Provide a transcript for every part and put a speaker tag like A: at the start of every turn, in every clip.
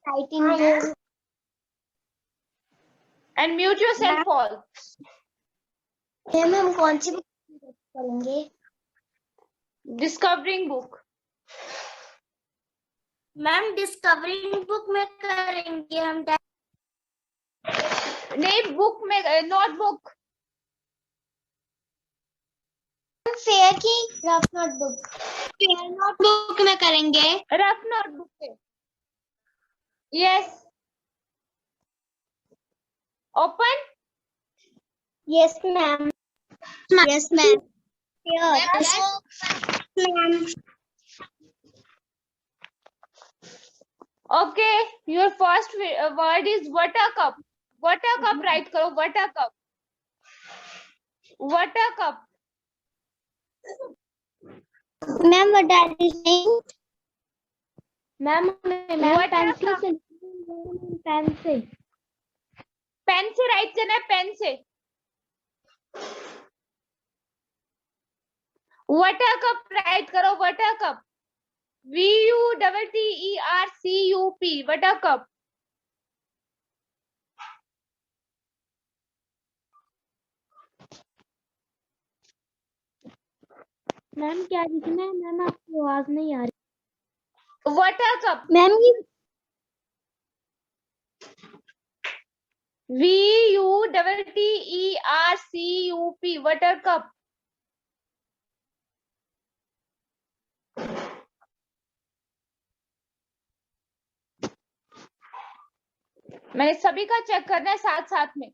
A: writing there.
B: And mute yourself all.
A: Ma'am हम कौन सी book करेंगे?
B: Discovering book.
A: Ma'am discovering book में करेंगे हम।
B: नहीं, बुक में, नोटबुक।
A: फेयर की रफ नोटबुक, फेयर नोटबुक में करेंगे।
B: रफ नोटबुक पे। Yes. Open.
A: Yes ma'am. Yes ma'am. Ma'am
B: Okay, your first word is buttercup. Buttercup write करो, buttercup. Buttercup.
A: Ma'am what are you saying? Ma'am
B: Buttercup.
A: Pen से
B: pen से write करना है, pen से। Buttercup write करो, buttercup. VUTTERCUP. Buttercup.
A: Ma'am क्या लिखना है? मैम आपकी आवाज नहीं आ रही।
B: Buttercup.
A: मैम ये
B: VUTTERCUP. Buttercup. मैंने सभी का चेक करना है साथ साथ में।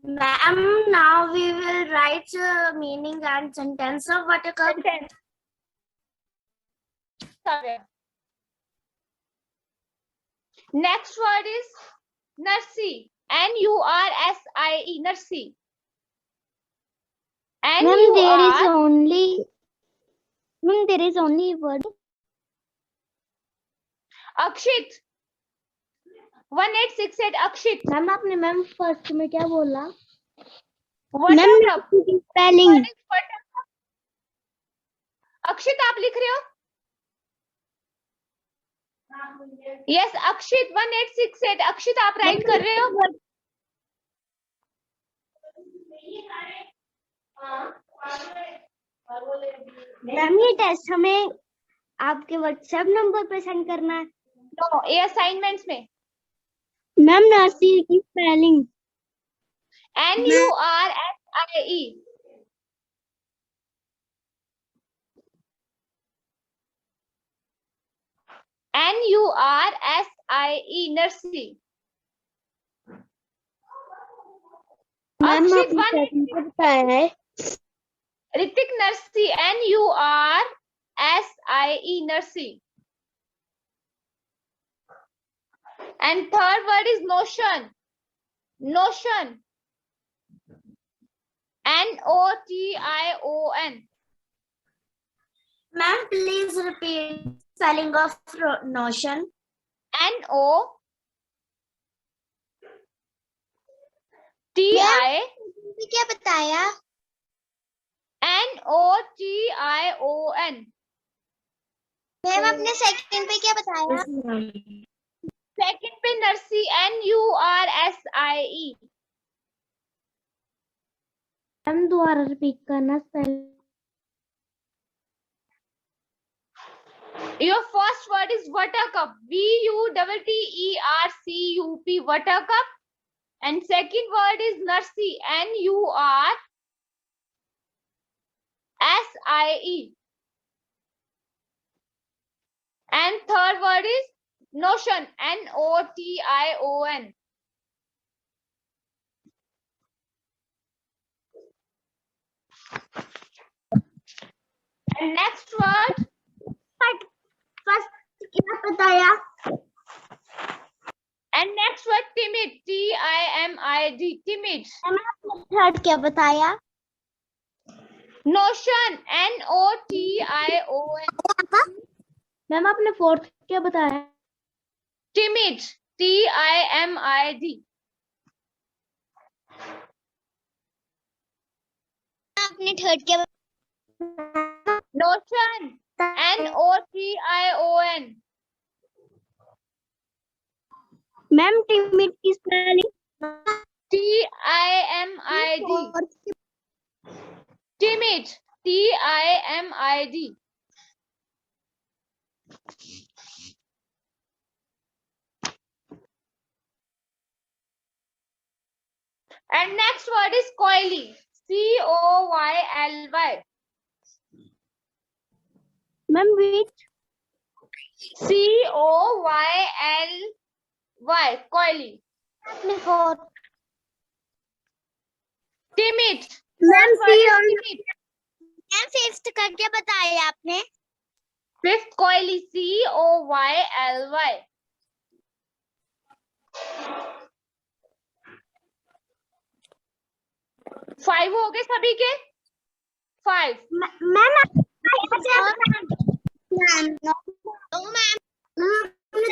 A: Ma'am, now we will write meaning and sentence of buttercup.
B: Sentence. Next word is nursery. NURSIE. Nursery.
A: Ma'am, there is only word.
B: Akshit. 1868. Akshit.
A: Ma'am आपने मैम फर्स्ट में क्या बोला?
B: Buttercup.
A: Spelling.
B: What is buttercup? अक्षित आप लिख रहे हो? Yes अक्षित 1868। अक्षित आप right कर रहे हो?
A: मैम ये टेस्ट हमें आपके व्हाट्सएप नंबर पे सेंड करना है।
B: नो, ये असाइनमेंट्स में।
A: मैम नर्सरी की स्पेलिंग
B: NURSIE। NURSIE nursery. अक्षित 1868
A: बताया है।
B: Hrithik nursery NURSIE nursery. And third word is notion. Notion. NOTION.
A: Ma'am, please repeat spelling of notion.
B: NOTI.
A: क्या बताया?
B: NOTION.
A: मैम आपने सेकंड पे क्या बताया?
B: सेकंड पे नर्सरी NURSIE।
A: मैम दोबारा रिपीट करना spelling.
B: Your first word is buttercup. BUTTERCUP. Buttercup. And second word is nursery. NURSIE. And third word is notion. NOTION. And next word.
A: First क्या बताया?
B: And next word timid. TIMID. Timid.
A: Third क्या बताया?
B: Notion. NOTION.
A: Ma'am आपने fourth क्या बताया?
B: Timid. TIMID.
A: आपने third क्या बताया?
B: Notion. Notion.
A: मैम टिमिड की spelling
B: TIMID. Timid. TIMID. And next word is coily. COYLY.
A: Ma'am which
B: COYLY. Coily. Timid.
A: Ma'am
B: First word is timid.
A: Ma'am fifth करके बताया आपने
B: Fifth coily. COYLY. 5 हो गए सभी के 5.
A: मैम आपने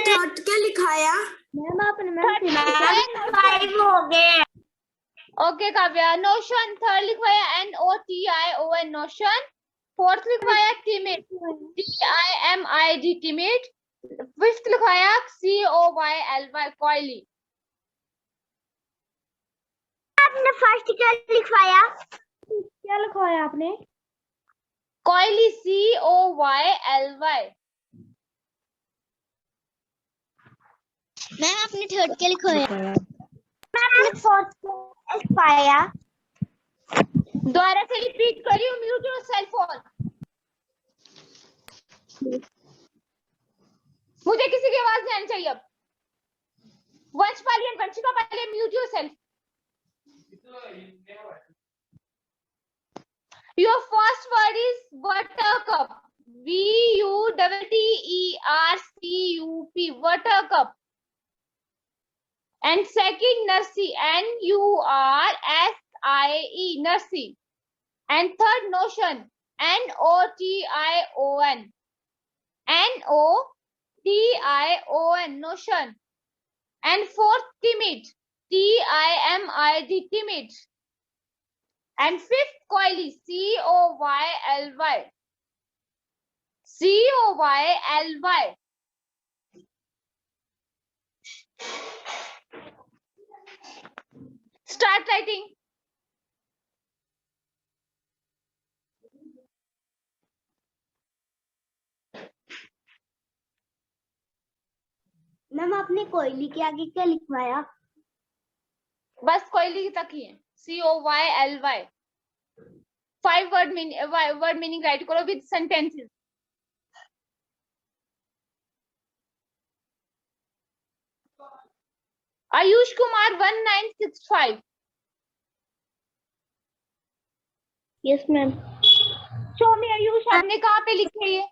A: थर्ड क्या लिखाया मैम आपने फाइव हो गए
B: ओके काव्या. नोशन थर्ड लिखवाया NOTION नोशन. फोर्थ लिखवाया timid TIMID timid. फिफ्थ लिखवाया COYLY coily.
A: आपने फर्स्ट क्या लिखवाया आपने
B: coily COYLY.
A: मैम आपने थर्ड क्या लिखवाया मैम आपने फोर्थ क्या लिखवाया
B: दोबारा से रिपीट करियो. Mute yourself all. मुझे किसी की आवाज नहीं आनी चाहिए अब. वंशपाली एंड वंशिका पहले mute yourself. Your first word is buttercup. BUTTERCUP. Buttercup. And second nursery. NURSIE. Nursery. And third notion. NOTION. NOTION. Notion. And fourth timid. TIMID. Timid. And fifth coily. COYLY. COYLY. Start writing.
A: Ma'am आपने कोयली के आगे क्या लिखवाया
B: बस कोयली तक ही है. COYLY. 5 word meaning write करो with sentences. Ayush Kumar 1965.
A: Yes ma'am
B: Show me Ayush. आपने कहाँ पे लिखे ये?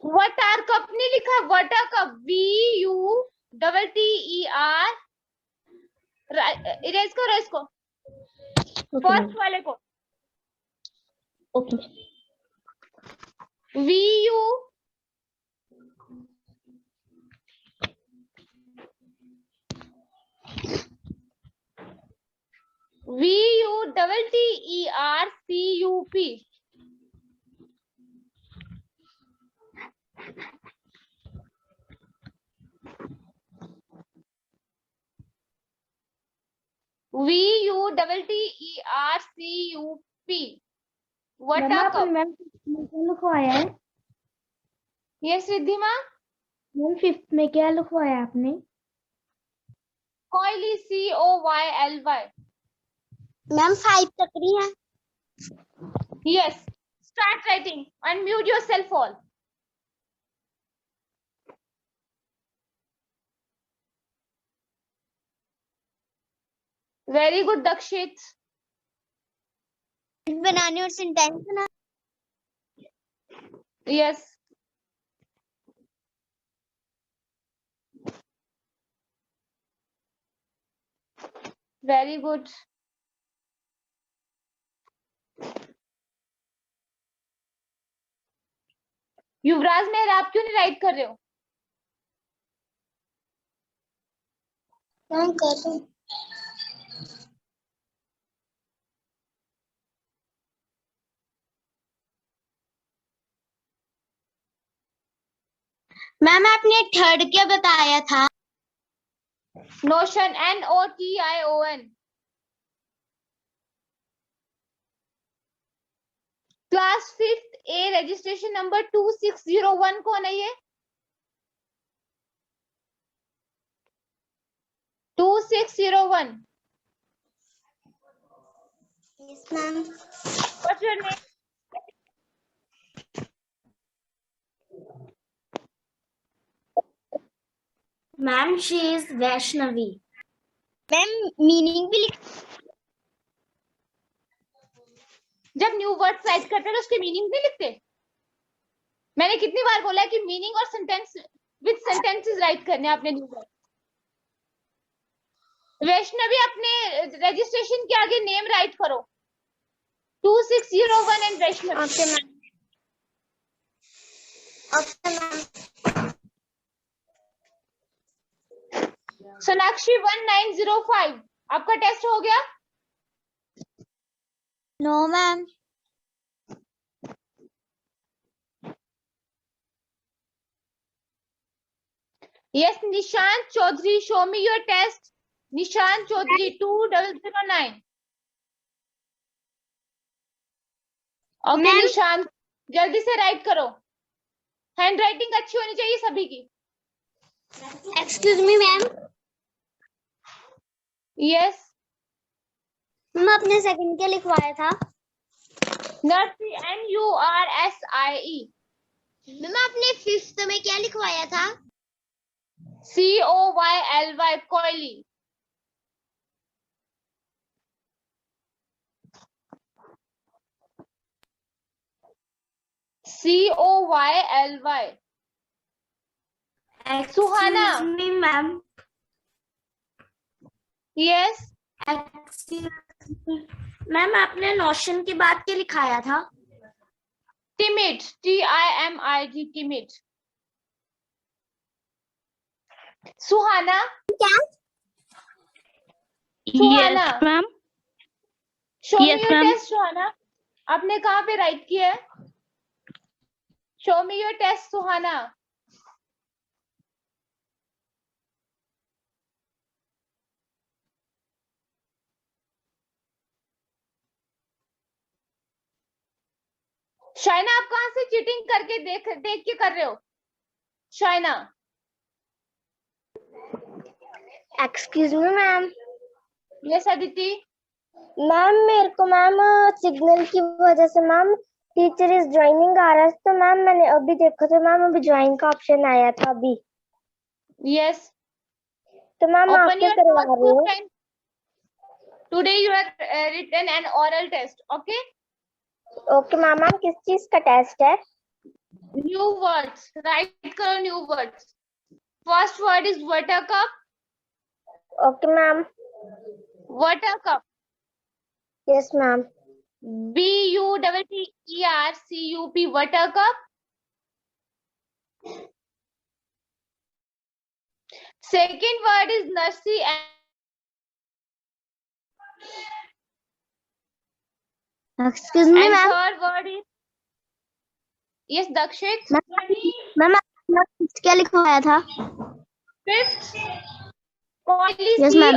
B: वटर कप नहीं लिखा. Water cup. VUTTER. इरेज करो इसको. फर्स्ट वाले को.
A: Okay
B: VU VUTTERCUP. VUTTERCUP. Water cup.
A: Ma'am लिखवाया है
B: यस रिद्धिमा.
A: मैम फिफ्थ में क्या लिखवाया आपने
B: coily. COYLY.
A: मैम फाइव तक रही है
B: Yes. Start writing. Unmute yourself all. Very good, Dakshit.
A: बनाने और सेंटेंस बना
B: Yes. Very good. युवराज मेहर, आप क्यों नहीं राइट कर रहे हो?
A: मैम कर रही हूँ। मैम आपने थर्ड क्या बताया था?
B: Notion, NOTION। Class 5th A registration number 2601 कौन है ये? 2601।
A: Yes ma'am.
B: What's your name?
A: Ma'am she is Vaishnavi. Ma'am meaning भी लिख।
B: जब न्यू वर्ड राइट करते हैं तो उसके मीनिंग नहीं लिखते? मैंने कितनी बार बोला है कि मीनिंग और सेंटेंस विद सेंटेंसेस राइट करने हैं आपने न्यू वर्ड। वैष्णवी, अपने रजिस्ट्रेशन के आगे नेम राइट करो, 2601 and Vaishnavi.
A: Okay ma'am. Okay ma'am.
B: Sonakshi 1905, आपका टेस्ट हो गया?
A: No ma'am.
B: Yes, Nishant Chaudhary, show me your test. Nishant Chaudhary 2009. Okay
A: Ma'am.
B: Nishant, जल्दी से राइट करो। हैंड राइटिंग अच्छी होनी चाहिए सभी की।
A: Excuse me ma'am.
B: Yes.
A: Ma'am आपने सेकंड क्या लिखवाया था?
B: Nursery, NURSIE।
A: मैम आपने फिफ्थ में क्या लिखवाया था?
B: COYLY, कोयली। COYLY। Suhana.
A: Excuse me ma'am.
B: Yes.
A: Ma'am आपने नोशन के बाद क्या लिखाया था?
B: Timid, TIMID, timid. सुहाना।
A: क्या?
B: Suhana,
C: yes ma'am.
B: Show me
C: Yes,
B: your
C: ma'am.
B: Test. Suhana, आपने कहाँ पे राइट किया है? Show me your test Suhana. Shaina, आप कहाँ से चीटिंग करके देख के कर रहे हो? Shaina.
A: Excuse me ma'am.
B: Yes Aditi.
A: Ma'am मेरे को मैम सिग्नल की वजह से मैम टीचर इज ज्वाइनिंग आ रहा है, तो मैम मैंने अभी देखा तो मैम अभी ज्वाइन का ऑप्शन आया था अभी।
B: यस।
A: तो मैम आप
B: ओपन
A: क्या
B: योर
A: करवा रहे हो?
B: Notebook. Today you have written an oral test, okay?
A: Okay ma'am. Ma'am किस चीज का टेस्ट है?
B: न्यू वर्ड्स राइट करो, new words. First word is water cup.
A: Okay ma'am.
B: Water cup,
A: yes ma'am.
B: BUTTERCUP, water cup. Second word is nursery
A: excuse me
B: and
A: ma'am.
B: Third word is yes Dakshit.
A: Ma'am आपने fifth क्या लिखवाया था?
B: Fifth coyly,
A: Yes, ma'am.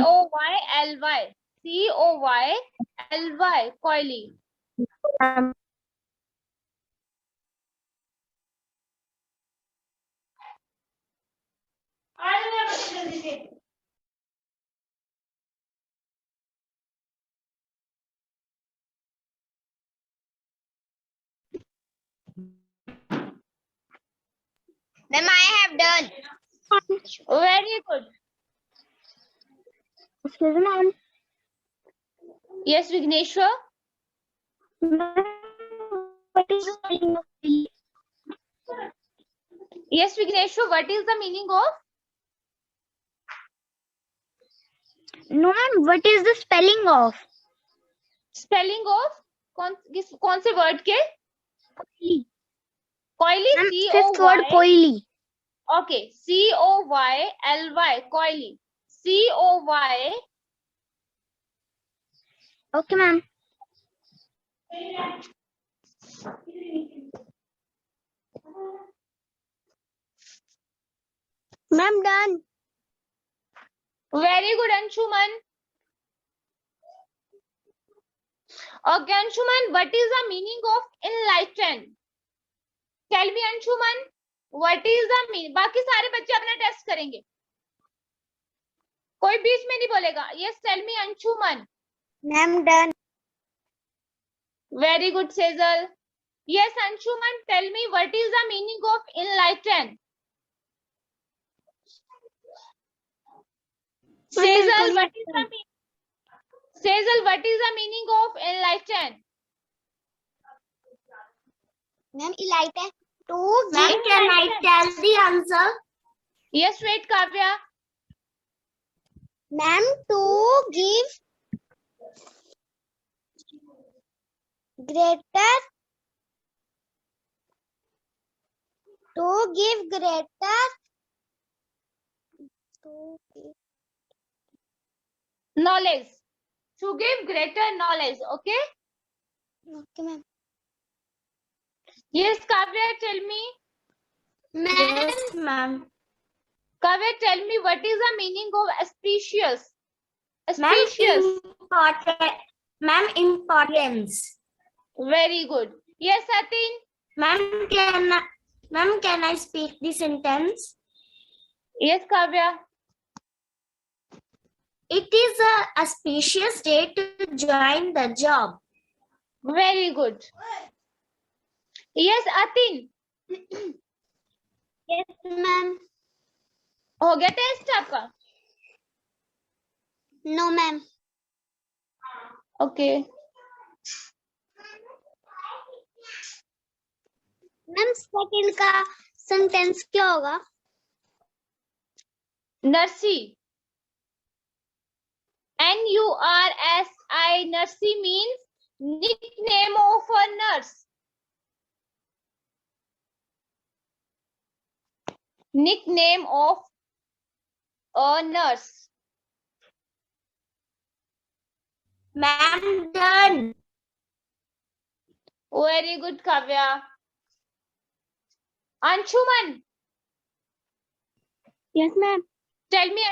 B: COYLY, coyly.
A: Ma'am I have done.
B: Very good.
A: Excuse me ma'am.
B: Yes Vighneshwar.
A: What is the meaning of the?
B: Yes, Vigneshwar, what is the meaning of?
A: No ma'am, what is the spelling of?
B: Spelling of कौन से word के? Coily,
A: ma'am
B: C O
A: fifth word
B: Y.
A: Koyli.
B: Okay, COYLY, coily. COY.
A: Okay ma'am. Ma'am done.
B: Very good, Anshuman. Okay, Anshuman, what is the meaning of enlightened? Tell me, Anshuman, what is the meaning? बाकी सारे बच्चे अपना test करेंगे, कोई बीच में नहीं बोलेगा. Yes, tell me, Anshuman.
A: Ma'am done.
B: Very good, Sejal. Yes, Anshuman, tell me what is the meaning of enlightened? Sejal, what is the meaning? Sejal, what is the meaning of enlightened?
A: Ma'am enlighten to
B: Ma'am,
A: give.
B: can I
A: tell the answer?
B: Yes, wait, Kavya.
A: Ma'am to give greater. To give greater. To give.
B: Knowledge. To give greater knowledge. Okay.
A: Okay, ma'am.
B: Yes, Kavya, tell me.
A: Yes, ma'am.
B: Kavya, tell me what is the meaning of auspicious?
A: Ma'am,
B: Auspicious.
A: important. Ma'am, importance.
B: Very good. Yes, Atin.
A: Ma'am, can I speak the sentence?
B: Yes, Kavya.
A: It is a auspicious day to join the job.
B: Very good. Yes, Atin.
A: Yes, ma'am.
B: हो गया test आपका?
A: No, ma'am.
B: Okay.
A: Ma'am second का sentence क्या होगा?
B: Nursery. NURSI. Nursery means nickname of a nurse. Nickname of a nurse.
A: Ma'am, done.
B: Very good, Kavya. Anshuman.
A: Yes, ma'am.
B: Tell me,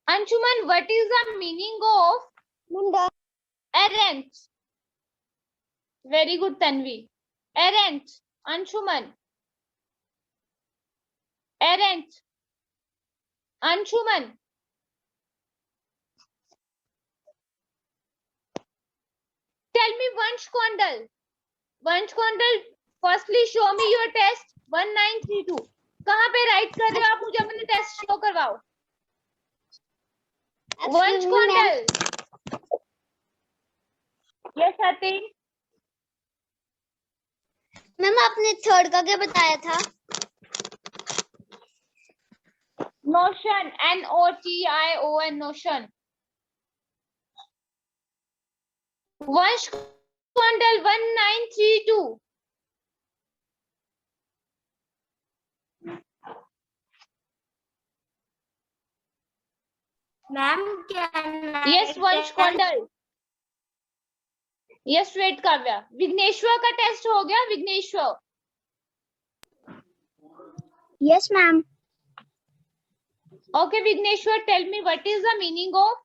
B: Anshuman, what is the meaning of
A: Ma'am, done.
B: errant? Very good, Tanvi. Errant. Anshuman. Errant. Anshuman. Tell me, Vansh Kondal. Vansh Kondal, firstly show me your test 1932. कहाँ पे right कर रहे हो आप? मुझे अपने test show करवाओ. Vansh Kondal. Yes Aatin.
A: Ma'am आपने थर्ड का क्या बताया था?
B: Notion. NOTION. Notion. Vansh Kondal 1932.
A: Ma'am can
B: yes Vansh Kondal. Yes wait Kavya. Vighneshwar का टेस्ट हो गया? Vighneshwar.
A: Yes, ma'am.
B: Okay, Vigneshwar, tell me what is the meaning of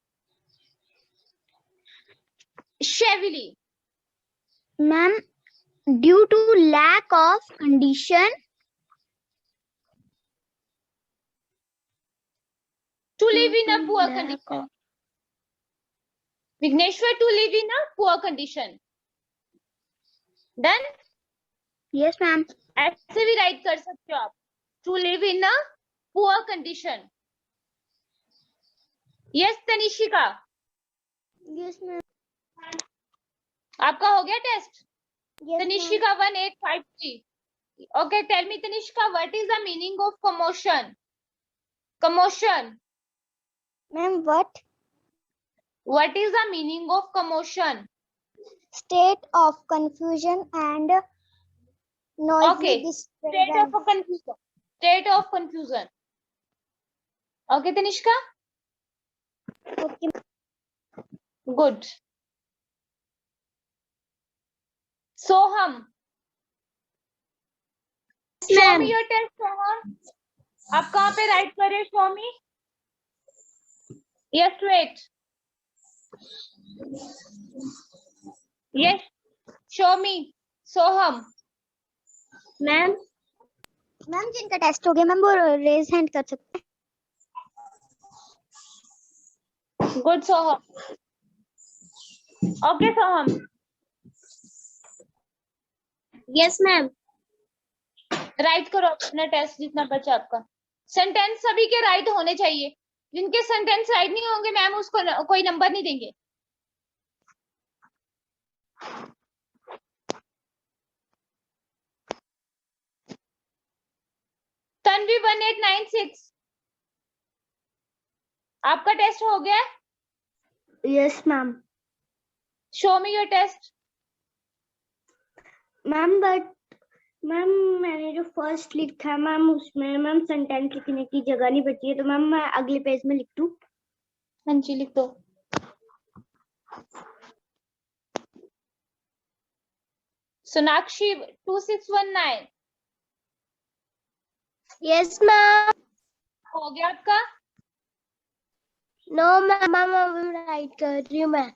B: Shevili?
A: Ma'am, due to lack of condition.
B: To live in a poor condition. Vigneshwar, to live in a poor condition. Done?
A: Yes, ma'am.
B: ऐसे भी right कर सकते हो आप. To live in a poor condition. Yes, तनिशिका.
A: Yes, ma'am.
B: आपका हो गया test?
A: Yes,
B: तनिशिका 1853. Okay, tell me Tanishka, what is the meaning of commotion? Commotion.
A: ma'am, what?
B: What is the meaning of commotion?
A: State of confusion and noisy
B: Okay. State of
A: disturbance.
B: confusion. State of confusion. Okay, Tanishka?
A: Okay.
B: Good. Soham. Show me your test, Soham. आप कहाँ पे right कर रहे हो? Show me. Yes, wait. Yes. Show me. Soham.
A: Ma'am जिनका test हो गया ma'am वो रेज हैंड कर सकते हैं.
B: Good, Soham. Okay, Soham.
A: Yes ma'am.
B: Right करो अपना टेस्ट जितना बचा आपका. सेंटेंस सभी के राइट होने चाहिए. जिनके सेंटेंस राइट नहीं होंगे मैम उसको कोई नंबर नहीं देंगे. तन्वी 1896 आपका टेस्ट हो गया?
A: Yes ma'am.
B: Show me your test.
A: Ma'am but ma'am मैंने जो फर्स्ट लिखा है मैम उसमें मैम सेंटेंस लिखने की जगह नहीं बची है तो मैम मैं अगले पेज में लिख दूं.
B: हाँ जी लिख दो. Sonakshi 2619
A: yes ma'am.
B: हो गया आपका?
A: नो मैम अभी राइट कर रही हूँ मैं.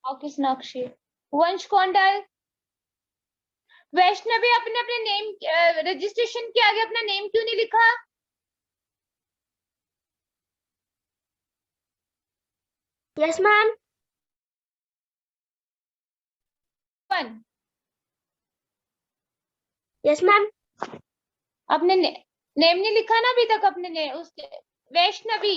B: ओके सोनाक्षी. वंश कौंडल. वैष्णवी अपने अपने नेम रजिस्ट्रेशन के आगे अपना नेम क्यों नहीं लिखा?
A: Yes ma'am. Yes ma'am.
B: अपने नेम नहीं लिखा ना अभी तक अपने ने उसके. वैष्णवी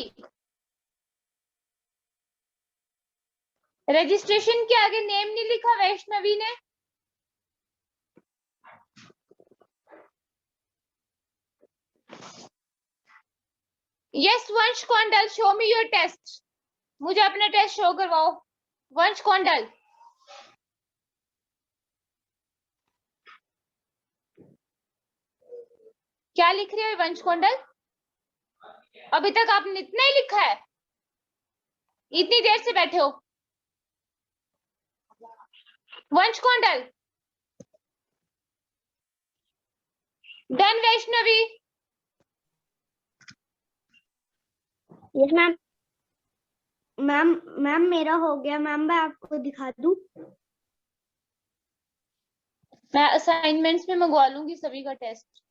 B: रजिस्ट्रेशन के आगे नेम नहीं लिखा वैष्णवी ने. Yes Vansh Kaundal show me your test. मुझे अपना टेस्ट शो करवाओ. वंश कौंडल. क्या लिख रहे हो वंश कौंडल? अभी तक आपने इतना ही लिखा है? इतनी देर से बैठे हो. वंश Kaundal. Done Vaishnavi.
A: Yes ma'am. Ma'am मेरा हो गया मैम मैं आपको दिखा दूं.
B: मैं असाइनमेंट्स में मंगवा लूंगी सभी का टेस्ट.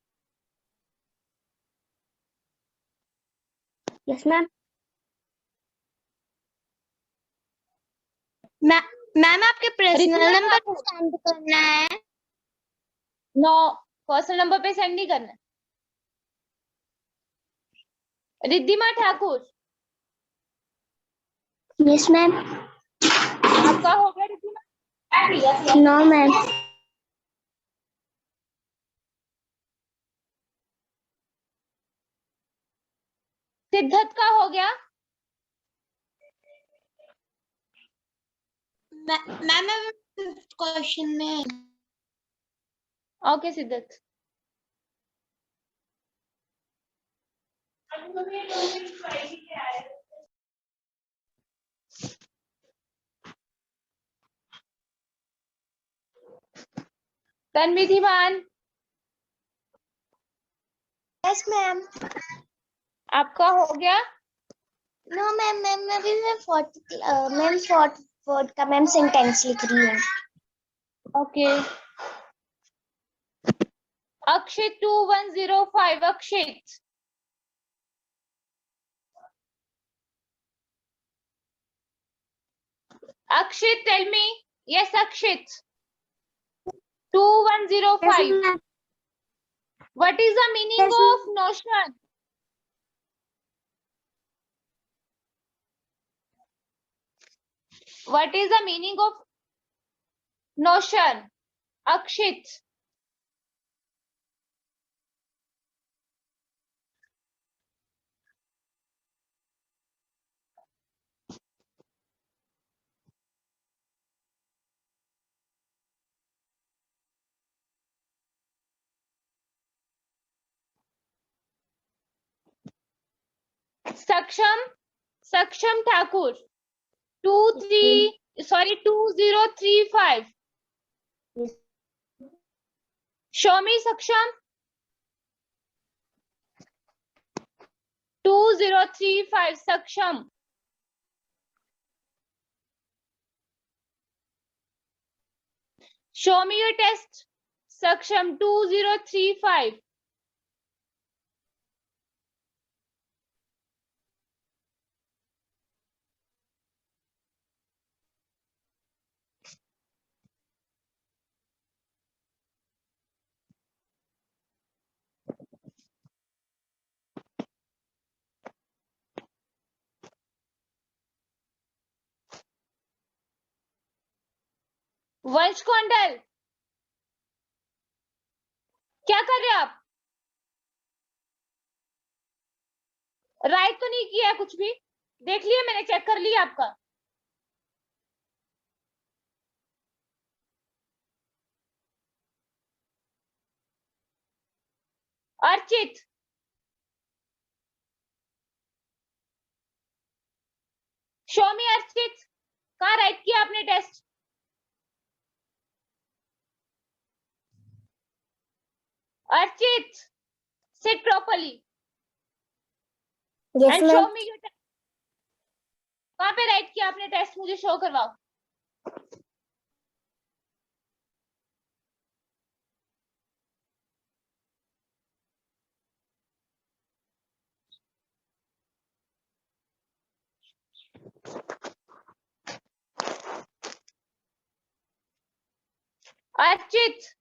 A: Yes ma'am. मैम आपके पर्सनल नंबर पे सेंड करना है.
B: नो पर्सनल नंबर पे सेंड नहीं करना. रिद्धिमा ठाकुर.
A: Yes ma'am.
B: आपका हो गया रिद्धिमा?
A: No ma'am.
B: सिद्धार्थ का हो गया?
A: मैम क्वेश्चन में.
B: Okay Siddharth. Tanvi Diwan.
A: Yes ma'am.
B: आपका हो गया?
A: नो मैम मैम अभी मैं 40 का मैम सेंटेंस लिख रही हूँ.
B: Okay. Akshit 2105 Akshit. Akshit, tell me. Yes, Akshit. 2105. What is the meaning of notion? What is the meaning of notion? Akshit. सक्षम Thakur 2035. Show me Saksham 2035. Saksham. Show me your test. Saksham 2035. वंश कौंडल क्या कर रहे हो आप? राइट तो नहीं किया कुछ भी? देख लिया मैंने, चेक कर लिया आपका। अर्चित शो मी अर्चित, कहाँ राइट किया आपने test? Archit sit properly
A: Yes,
B: and show
A: ma'am.
B: Me your test. कहाँ पे राइट किया आपने टेस्ट, मुझे शो करवाओ। Archit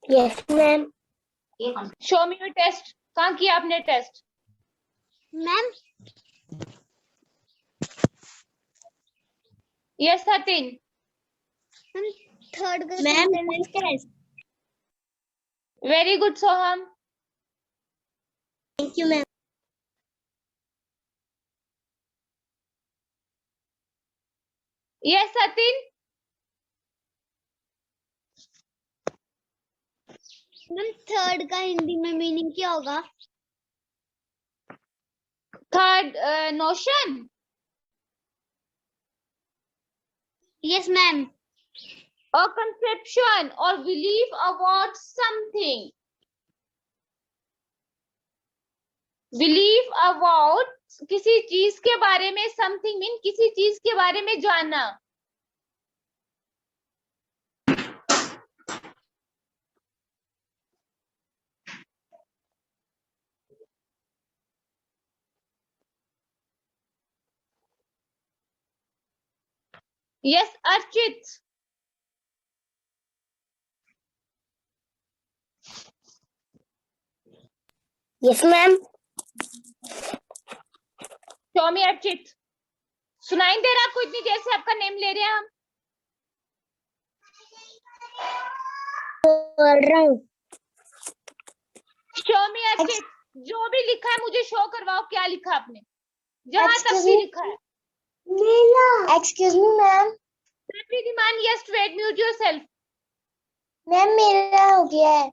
A: Yes, ma'am.
B: Show me your test, कहाँ किया आपने test?
A: Ma'am.
B: Yes Sachin.
A: Third
C: Ma'am.
A: test.
B: Very good Soham.
C: Thank you, ma'am.
B: Yes Sachin.
C: Ma'am third का हिंदी में मीनिंग क्या होगा?
B: Third notion.
C: Yes, ma'am.
B: A conception or belief about something. Belief about किसी चीज के बारे में, something mean किसी चीज के बारे में जानना। Yes, Archit.
A: Yes, ma'am.
B: Show मी अर्चित। सुनाई दे रहा आपको इतनी देर से आपका नेम ले रहे हैं हम?
A: बोल रहा हूँ।
B: शो मी अर्चित, जो भी लिखा है मुझे शो करवाओ, क्या लिखा आपने, जहां तक भी लिखा है।
A: Excuse me, ma'am.
B: Riddhiman, yes, wait, mute yourself.
A: Ma'am मेरा हो गया है।